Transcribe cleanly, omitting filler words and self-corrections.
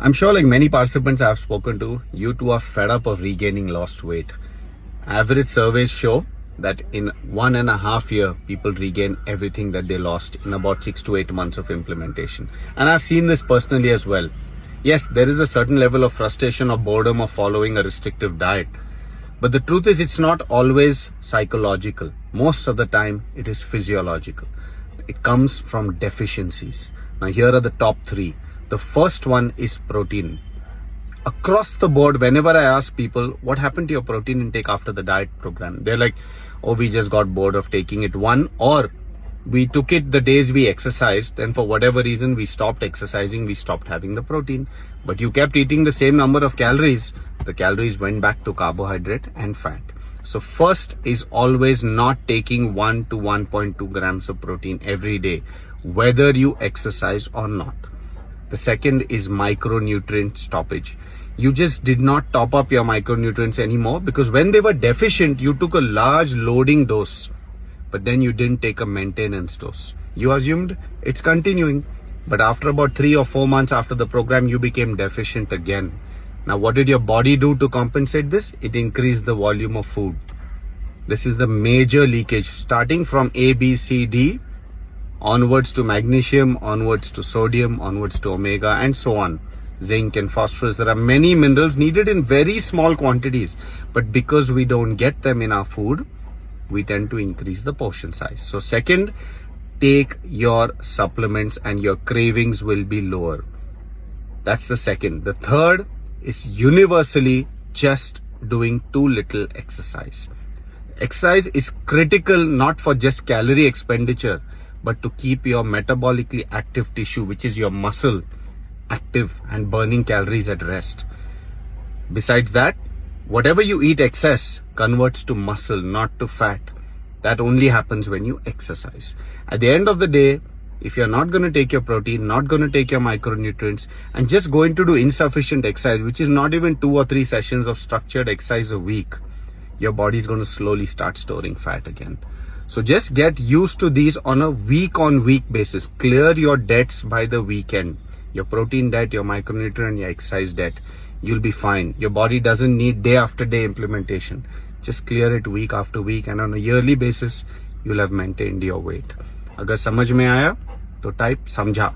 I'm sure like many participants I've spoken to, you too are fed up of regaining lost weight. Average surveys show that in 1.5 years, people regain everything that they lost in about 6 to 8 months of implementation. And I've seen this personally as well. Yes, there is a certain level of frustration or boredom of following a restrictive diet. But the truth is, it's not always psychological. Most of the time, it is physiological. It comes from deficiencies. Now, here are the top 3. The first one is protein. Across the board, whenever I ask people, what happened to your protein intake after the diet program? They're like, oh, we just got bored of taking it. Or we took it the days we exercised, then for whatever reason, we stopped exercising, we stopped having the protein. But you kept eating the same number of calories. The calories went back to carbohydrate and fat. So first is always not taking 1 to 1.2 grams of protein every day, whether you exercise or not. The second is micronutrient stoppage. You just did not top up your micronutrients anymore because when they were deficient, you took a large loading dose, but then you didn't take a maintenance dose. You assumed it's continuing, but after about 3 or 4 months after the program, you became deficient again. Now, what did your body do to compensate this? It increased the volume of food. This is the major leakage, starting from A, B, C, D, onwards to magnesium, onwards to sodium, onwards to omega, and so on. Zinc and phosphorus. There are many minerals needed in very small quantities, but because we don't get them in our food, we tend to increase the portion size. So second, take your supplements and your cravings will be lower. That's the second. The third is universally just doing too little exercise. Exercise is critical not for just calorie expenditure, but to keep your metabolically active tissue, which is your muscle, active and burning calories at rest. Besides that, whatever you eat excess converts to muscle, not to fat. That only happens when you exercise. At the end of the day, if you're not going to take your protein, not going to take your micronutrients, and just going to do insufficient exercise, which is not even 2 or 3 sessions of structured exercise a week, your body is going to slowly start storing fat again. So just get used to these on a week-on-week basis. Clear your debts by the weekend. Your protein debt, your micronutrient, your exercise debt. You'll be fine. Your body doesn't need day after day implementation. Just clear it week after week, and on a yearly basis, you'll have maintained your weight. अगर समझ में आया तो type समझा.